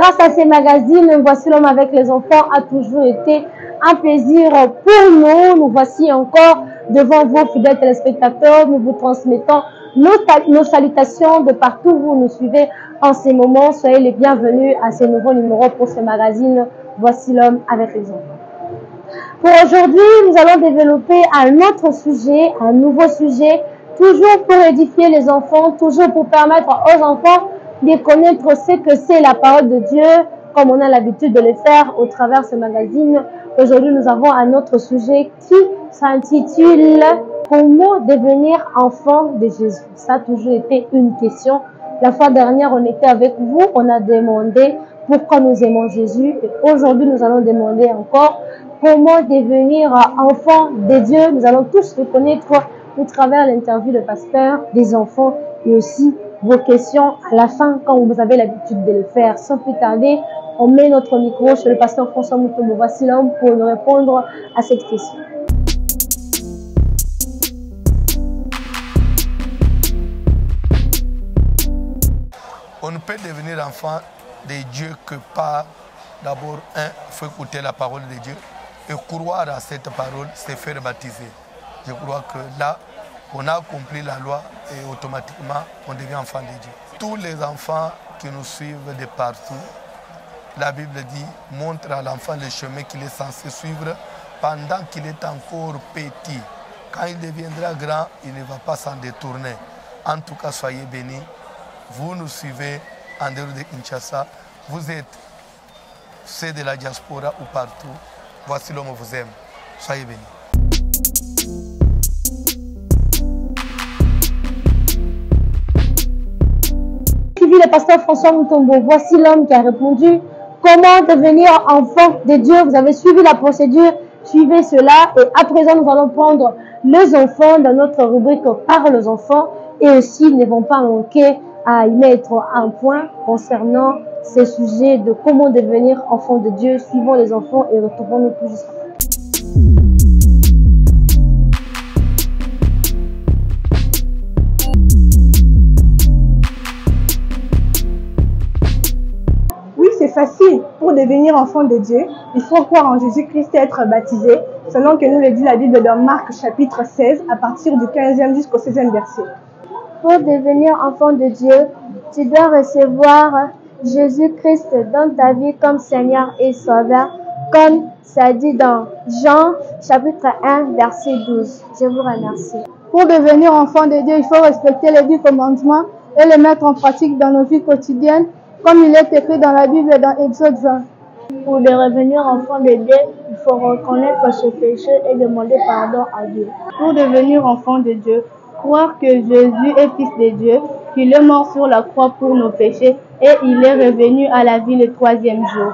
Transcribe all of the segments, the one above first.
Grâce à ces magazines, Voici l'homme avec les enfants a toujours été un plaisir pour nous. Nous voici encore devant vos fidèles téléspectateurs. Nous vous transmettons nos salutations de partout où vous nous suivez en ces moments. Soyez les bienvenus à ce nouveau numéro pour ce magazine Voici l'homme avec les enfants. Pour aujourd'hui, nous allons développer un autre sujet, un nouveau sujet, toujours pour édifier les enfants, toujours pour permettre aux enfants de connaître ce que c'est la parole de Dieu, comme on a l'habitude de le faire au travers de ce magazine. Aujourd'hui, nous avons un autre sujet qui s'intitule « Comment devenir enfant de Jésus ?» Ça a toujours été une question. La fois dernière, on était avec vous, on a demandé pourquoi nous aimons Jésus. Et aujourd'hui, nous allons demander encore comment devenir enfant de Dieu. Nous allons tous le connaître au travers l'interview de pasteur, des enfants et aussi vos questions à la fin quand vous avez l'habitude de le faire. Sans plus tarder, on met notre micro chez le pasteur François Mutombo. Voici l'homme pour nous répondre à cette question. On ne peut devenir enfant de Dieu que par, d'abord, il faut écouter la parole de Dieu et croire à cette parole, c'est faire baptiser. Je crois que là, on a accompli la loi et automatiquement, on devient enfant de Dieu. Tous les enfants qui nous suivent de partout, la Bible dit, montre à l'enfant le chemin qu'il est censé suivre pendant qu'il est encore petit. Quand il deviendra grand, il ne va pas s'en détourner. En tout cas, soyez bénis. Vous nous suivez en dehors de Kinshasa. Vous êtes ceux de la diaspora ou partout. Voici l'homme vous aime. Soyez bénis. Le pasteur François Mutombo, voici l'homme qui a répondu comment devenir enfant de Dieu. Vous avez suivi la procédure, suivez cela et à présent nous allons prendre les enfants dans notre rubrique Parle aux enfants et aussi ils ne vont pas manquer à y mettre un point concernant ces sujets de comment devenir enfant de Dieu. Suivons les enfants et retrouvons-nous tout juste après. C'est facile. Pour devenir enfant de Dieu, il faut croire en Jésus-Christ et être baptisé, selon que nous le dit la Bible dans Marc chapitre 16, à partir du 15e jusqu'au 16e verset. Pour devenir enfant de Dieu, tu dois recevoir Jésus-Christ dans ta vie comme Seigneur et Sauveur, comme ça dit dans Jean chapitre 1, verset 12. Je vous remercie. Pour devenir enfant de Dieu, il faut respecter les 10 commandements et les mettre en pratique dans nos vies quotidiennes, comme il est écrit dans la Bible dans Exode 20. Pour devenir enfant de Dieu, il faut reconnaître ses péchés et demander pardon à Dieu. Pour devenir enfant de Dieu, croire que Jésus est fils de Dieu, qu'il est mort sur la croix pour nos péchés et il est revenu à la vie le 3e jour.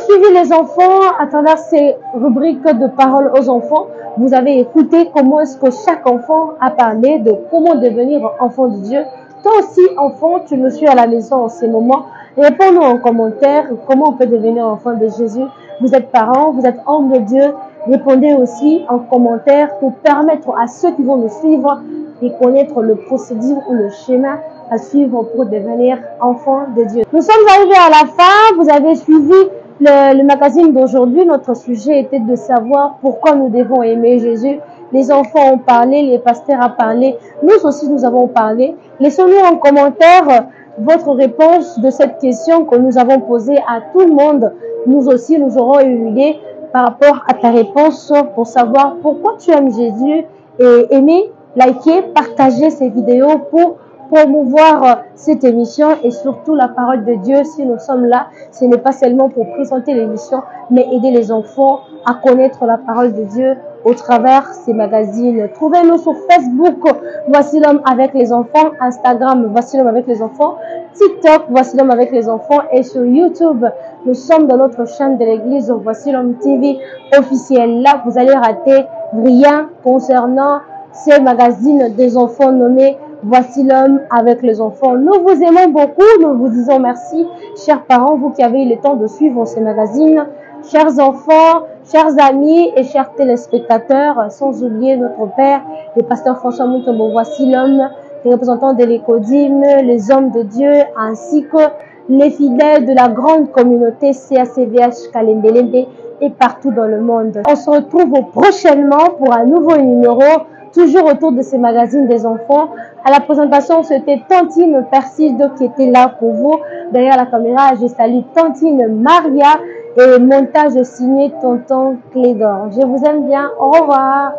Suivi les enfants à travers ces rubriques de paroles aux enfants. Vous avez écouté comment est-ce que chaque enfant a parlé de comment devenir enfant de Dieu. Toi aussi, enfant, tu nous suis à la maison en ces moments. Réponds-nous en commentaire comment on peut devenir enfant de Jésus. Vous êtes parents, vous êtes hommes de Dieu. Répondez aussi en commentaire pour permettre à ceux qui vont nous suivre de connaître le procédure ou le schéma à suivre pour devenir enfant de Dieu. Nous sommes arrivés à la fin. Vous avez suivi le magazine d'aujourd'hui. Notre sujet était de savoir pourquoi nous devons aimer Jésus. Les enfants ont parlé, les pasteurs ont parlé, nous aussi nous avons parlé. Laissez-nous en commentaire votre réponse de cette question que nous avons posée à tout le monde. Nous aussi nous aurons une idée par rapport à ta réponse pour savoir pourquoi tu aimes Jésus et aimer, liker, partager ces vidéos pour promouvoir cette émission et surtout la parole de Dieu. Si nous sommes là, ce n'est pas seulement pour présenter l'émission, mais aider les enfants à connaître la parole de Dieu au travers ces magazines. Trouvez-nous sur Facebook, Voici l'homme avec les enfants, Instagram, Voici l'homme avec les enfants, TikTok, Voici l'homme avec les enfants et sur YouTube. Nous sommes dans notre chaîne de l'église Voici l'homme TV officielle. Là, vous allez rater rien concernant ces magazines des enfants nommés Voici l'homme avec les enfants. Nous vous aimons beaucoup, nous vous disons merci, chers parents, vous qui avez eu le temps de suivre ces magazines, chers enfants, Chers amis et chers téléspectateurs, sans oublier notre Père, le pasteur François Mutombo, voici l'homme, les représentants de l'Écodime, les hommes de Dieu, ainsi que les fidèles de la grande communauté CACVH Kalendelende et partout dans le monde. On se retrouve prochainement pour un nouveau numéro, toujours autour de ces magazines des enfants. À la présentation, c'était Tantine Perside qui était là pour vous. Derrière la caméra, je salue Tantine Maria et le montage signé Tonton Clédor. Je vous aime bien. Au revoir.